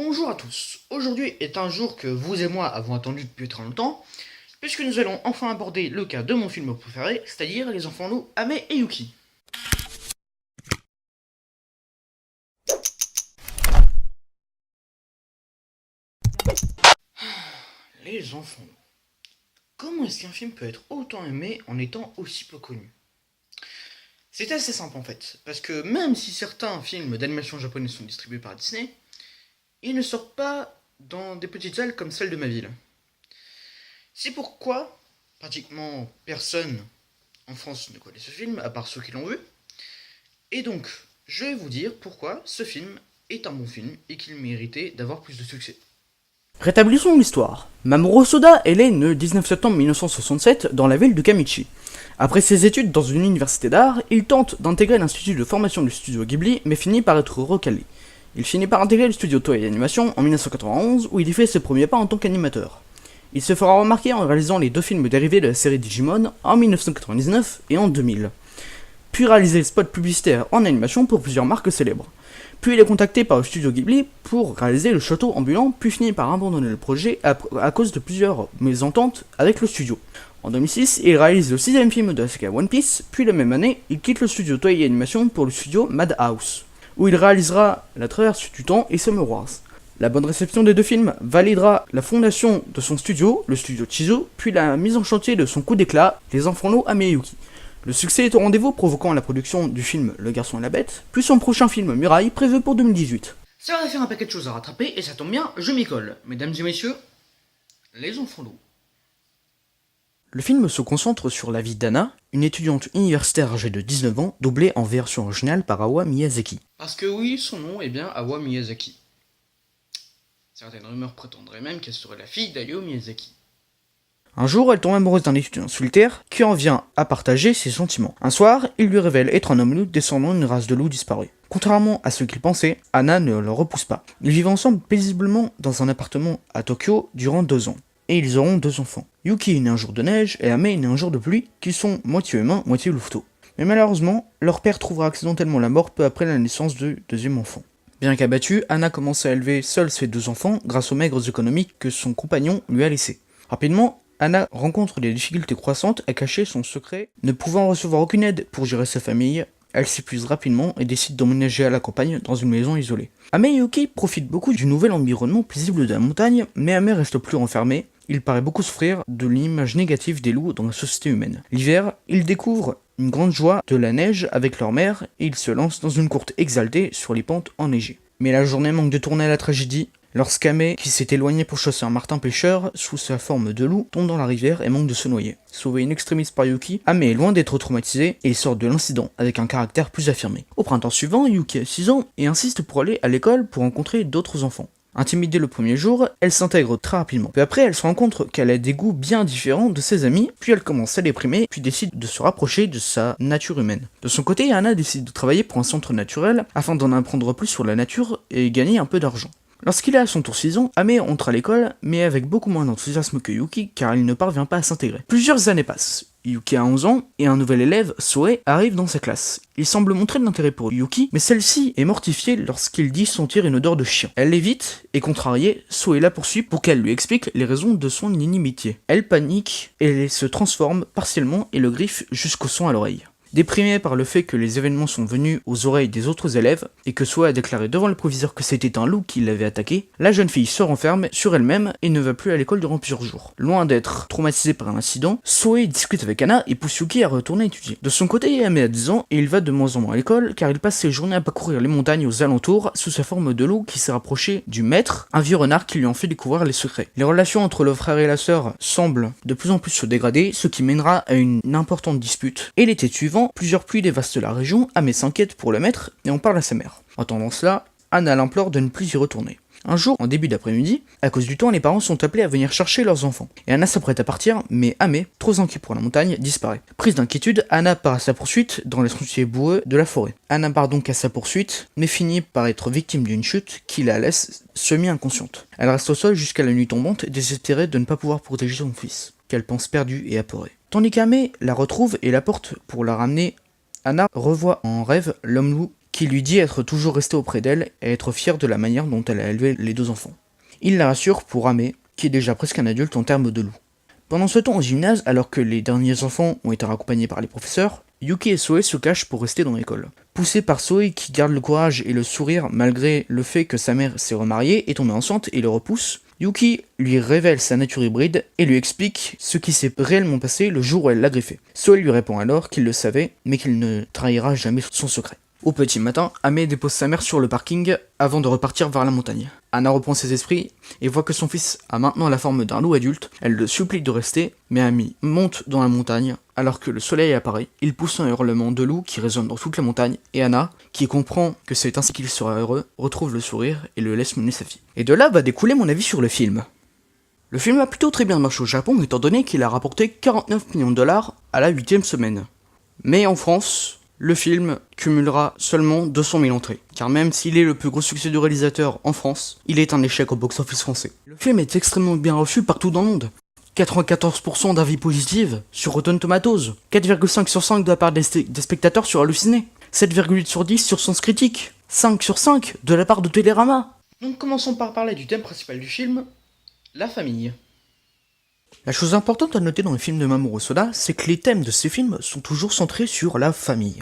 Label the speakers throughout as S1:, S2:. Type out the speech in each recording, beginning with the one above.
S1: Bonjour à tous. Aujourd'hui est un jour que vous et moi avons attendu depuis très longtemps, puisque nous allons enfin aborder le cas de mon film préféré, c'est-à-dire Les Enfants Loups, Ame et Yuki. Les Enfants Loups. Comment est-ce qu'un film peut être autant aimé en étant aussi peu connu? C'est assez simple en fait, parce que même si certains films d'animation japonais sont distribués par Disney, ils ne sortent pas dans des petites salles comme celle de ma ville. C'est pourquoi pratiquement personne en France ne connaît ce film, à part ceux qui l'ont vu. Et donc, je vais vous dire pourquoi ce film est un bon film et qu'il méritait d'avoir plus de succès.
S2: Rétablissons l'histoire. Mamoru Soda est né le 19 septembre 1967 dans la ville de Kamichi. Après ses études dans une université d'art, il tente d'intégrer l'institut de formation du studio Ghibli, mais finit par être recalé. Il finit par intégrer le studio Toei Animation en 1991, où il y fait ses premiers pas en tant qu'animateur. Il se fera remarquer en réalisant les deux films dérivés de la série Digimon en 1999 et en 2000. Puis réaliser des spots publicitaires en animation pour plusieurs marques célèbres. Puis il est contacté par le studio Ghibli pour réaliser le château ambulant, puis finit par abandonner le projet à cause de plusieurs mésententes avec le studio. En 2006, il réalise le 6ème film de la saga One Piece, puis la même année, il quitte le studio Toei Animation pour le studio Madhouse, où il réalisera La Traversée du Temps et Summer Wars. La bonne réception des deux films validera la fondation de son studio, le studio Chizu, puis la mise en chantier de son coup d'éclat, Les Enfants Loups Ame et Yuki. Le succès est au rendez-vous, provoquant la production du film Le Garçon et la Bête, puis son prochain film Muraille, prévu pour 2018.
S1: Ça va faire un paquet de choses à rattraper et ça tombe bien, je m'y colle. Mesdames et messieurs, Les Enfants Loups.
S2: Le film se concentre sur la vie d'Anna, une étudiante universitaire âgée de 19 ans, doublée en version originale par Awa Miyazaki.
S1: Parce que oui, son nom est bien Awa Miyazaki. Certaines rumeurs prétendraient même qu'elle serait la fille d'Hayao Miyazaki.
S2: Un jour, elle tombe amoureuse d'un étudiant solitaire qui en vient à partager ses sentiments. Un soir, il lui révèle être un homme loup descendant d'une race de loups disparue. Contrairement à ce qu'il pensait, Anna ne le repousse pas. Ils vivent ensemble paisiblement dans un appartement à Tokyo durant 2 ans. Et ils auront 2 enfants. Yuki est né un jour de neige et Ame est né un jour de pluie, qui sont moitié humains, moitié louveteaux. Mais malheureusement, leur père trouvera accidentellement la mort peu après la naissance du deuxième enfant. Bien qu'abattue, Anna commence à élever seule ses 2 enfants grâce aux maigres économiques que son compagnon lui a laissés. Rapidement, Anna rencontre des difficultés croissantes à cacher son secret. Ne pouvant recevoir aucune aide pour gérer sa famille, elle s'épuise rapidement et décide d'emménager à la campagne dans une maison isolée. Ame et Yuki profitent beaucoup du nouvel environnement paisible de la montagne, mais Ame reste plus renfermé. Il paraît beaucoup souffrir de l'image négative des loups dans la société humaine. L'hiver, ils découvrent une grande joie de la neige avec leur mère et ils se lancent dans une course exaltée sur les pentes enneigées. Mais la journée manque de tourner à la tragédie. Lorsqu'Ame, qui s'est éloigné pour chasser un martin pêcheur sous sa forme de loup, tombe dans la rivière et manque de se noyer. Sauvé in extremis par Yuki, Ame est loin d'être traumatisé et sort de l'incident avec un caractère plus affirmé. Au printemps suivant, Yuki a 6 ans et insiste pour aller à l'école pour rencontrer d'autres enfants. Intimidée le premier jour, elle s'intègre très rapidement. Peu après, elle se rend compte qu'elle a des goûts bien différents de ses amis, puis elle commence à déprimer, puis décide de se rapprocher de sa nature humaine. De son côté, Anna décide de travailler pour un centre naturel afin d'en apprendre plus sur la nature et gagner un peu d'argent. Lorsqu'il a à son tour 6 ans, Ame entre à l'école, mais avec beaucoup moins d'enthousiasme que Yuki, car il ne parvient pas à s'intégrer. Plusieurs années passent. Yuki a 11 ans, et un nouvel élève, Soe, arrive dans sa classe. Il semble montrer de l'intérêt pour Yuki, mais celle-ci est mortifiée lorsqu'il dit sentir une odeur de chien. Elle l'évite, et contrariée, Soe la poursuit pour qu'elle lui explique les raisons de son inimitié. Elle panique, et se transforme partiellement et le griffe jusqu'au son à l'oreille. Déprimée par le fait que les événements sont venus aux oreilles des autres élèves et que Soa a déclaré devant le proviseur que c'était un loup qui l'avait attaqué, la jeune fille se renferme sur elle-même et ne va plus à l'école durant plusieurs jours. Loin d'être traumatisée par l'incident, Soe discute avec Anna et pousse Yuki à retourner étudier. De son côté, Ame a 10 ans et il va de moins en moins à l'école car il passe ses journées à parcourir les montagnes aux alentours sous sa forme de loup qui s'est rapproché du maître, un vieux renard qui lui en fait découvrir les secrets. Les relations entre le frère et la sœur semblent de plus en plus se dégrader, ce qui mènera à une importante dispute. Et l'été suivant, plusieurs pluies dévastent la région, Ame s'inquiète pour le maître et en parle à sa mère. Entendant cela, Anna l'implore de ne plus y retourner. Un jour, en début d'après-midi, à cause du temps, les parents sont appelés à venir chercher leurs enfants. Et Anna s'apprête à partir, mais Ame, trop inquiet pour la montagne, disparaît. Prise d'inquiétude, Anna part à sa poursuite dans les sentiers boueux de la forêt. Anna part donc à sa poursuite, mais finit par être victime d'une chute qui la laisse semi-inconsciente. Elle reste au sol jusqu'à la nuit tombante, désespérée de ne pas pouvoir protéger son fils, qu'elle pense perdu et apeuré. Tandis qu'Ame la retrouve et la porte pour la ramener, Anna revoit en rêve l'homme loup qui lui dit être toujours resté auprès d'elle et être fier de la manière dont elle a élevé les 2 enfants. Il la rassure pour Ame, qui est déjà presque un adulte en termes de loup. Pendant ce temps au gymnase, alors que les derniers enfants ont été raccompagnés par les professeurs, Yuki et Soe se cachent pour rester dans l'école. Poussé par Soe qui garde le courage et le sourire malgré le fait que sa mère s'est remariée et tombée enceinte et le repousse, Yuki lui révèle sa nature hybride et lui explique ce qui s'est réellement passé le jour où elle l'a greffé. Soe lui répond alors qu'il le savait mais qu'il ne trahira jamais son secret. Au petit matin, Ame dépose sa mère sur le parking avant de repartir vers la montagne. Anna reprend ses esprits et voit que son fils a maintenant la forme d'un loup adulte. Elle le supplie de rester, mais Ame monte dans la montagne alors que le soleil apparaît. Il pousse un hurlement de loup qui résonne dans toute la montagne et Anna, qui comprend que c'est ainsi qu'il sera heureux, retrouve le sourire et le laisse mener sa vie. Et de là va découler mon avis sur le film. Le film a plutôt très bien marché au Japon étant donné qu'il a rapporté 49 millions de dollars à la 8ème semaine. Mais en France, le film cumulera seulement 200 000 entrées, car même s'il est le plus gros succès du réalisateur en France, il est un échec au box-office français. Le film est extrêmement bien reçu partout dans le monde. 94% d'avis positifs sur Rotten Tomatoes, 4,5 sur 5 de la part des spectateurs sur Halluciné, 7,8 sur 10 sur Sens Critique, 5 sur 5 de la part de Télérama.
S1: Donc commençons par parler du thème principal du film, la famille.
S2: La chose importante à noter dans les films de Mamoru Hosoda, c'est que les thèmes de ces films sont toujours centrés sur la famille.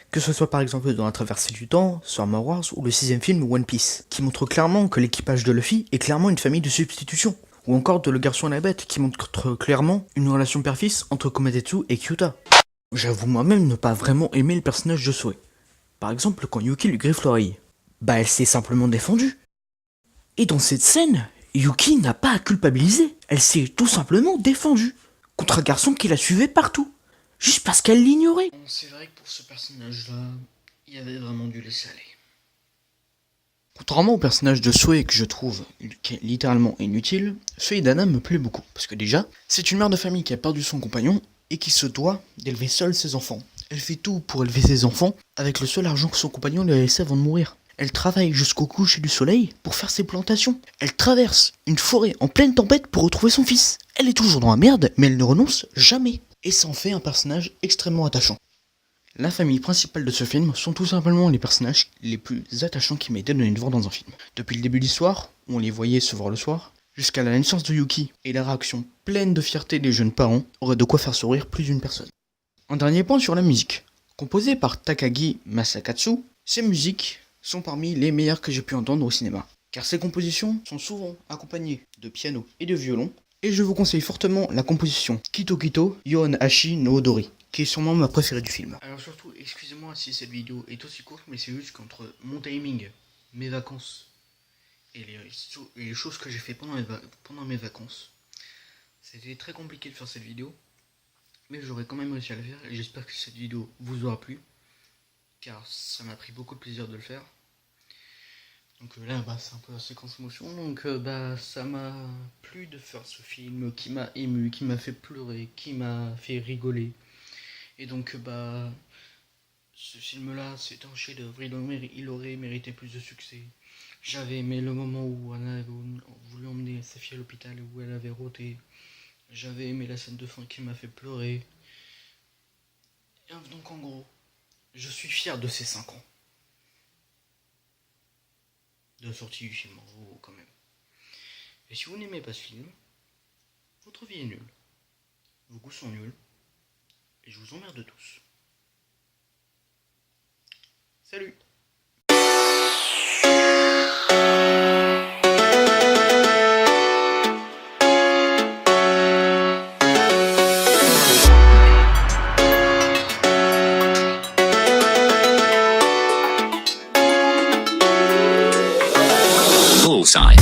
S2: Que ce soit par exemple dans La Traversée du Temps, sur Armor Wars ou le 6ème film One Piece, qui montre clairement que l'équipage de Luffy est clairement une famille de substitution. Ou encore de Le Garçon et la Bête, qui montre clairement une relation père-fils entre Komatetsu et Kyuta. J'avoue moi-même ne pas vraiment aimer le personnage de Soe. Par exemple, quand Yuki lui griffe l'oreille, elle s'est simplement défendue. Et dans cette scène, Yuki n'a pas à culpabiliser, elle s'est tout simplement défendue, contre un garçon qui la suivait partout, juste parce qu'elle l'ignorait.
S1: Bon, c'est vrai que pour ce personnage-là, il y avait vraiment dû laisser aller.
S2: Contrairement au personnage de Soe que je trouve littéralement inutile, celui d'Anna me plaît beaucoup, parce que déjà, c'est une mère de famille qui a perdu son compagnon et qui se doit d'élever seule ses enfants. Elle fait tout pour élever ses enfants avec le seul argent que son compagnon lui a laissé avant de mourir. Elle travaille jusqu'au coucher du soleil pour faire ses plantations. Elle traverse une forêt en pleine tempête pour retrouver son fils. Elle est toujours dans la merde, mais elle ne renonce jamais. Et ça en fait un personnage extrêmement attachant. La famille principale de ce film sont tout simplement les personnages les plus attachants qui m'aient été donnés de voir dans un film. Depuis le début de l'histoire, où on les voyait se voir le soir, jusqu'à la naissance de Yuki et la réaction pleine de fierté des jeunes parents aurait de quoi faire sourire plus d'une personne. Un dernier point sur la musique. Composée par Takagi Masakatsu, ces musiques sont parmi les meilleures que j'ai pu entendre au cinéma, car ces compositions sont souvent accompagnées de piano et de violon, et je vous conseille fortement la composition Kito Kito Yoon-Hashi no Odori, qui est sûrement ma préférée du film.
S1: Alors surtout, excusez-moi si cette vidéo est aussi courte, mais c'est juste qu'entre mon timing, mes vacances, et les choses que j'ai fait pendant mes vacances, c'était très compliqué de faire cette vidéo, mais j'aurais quand même réussi à le faire, et j'espère que cette vidéo vous aura plu, car ça m'a pris beaucoup de plaisir de le faire. Donc là, c'est un peu la séquence émotion, donc ça m'a plu de faire ce film qui m'a ému, qui m'a fait pleurer, qui m'a fait rigoler. Et donc ce film-là, c'est un chef-d'œuvre, il aurait mérité plus de succès. J'avais aimé le moment où Anna avait voulu emmener sa fille à l'hôpital, où elle avait roté. J'avais aimé la scène de fin qui m'a fait pleurer. Et donc en gros, je suis fier de ces 5 ans de sortie du film, en gros, quand même. Et si vous n'aimez pas ce film, votre vie est nulle. Vos goûts sont nuls. Et je vous emmerde tous. Salut!
S3: Bullseye.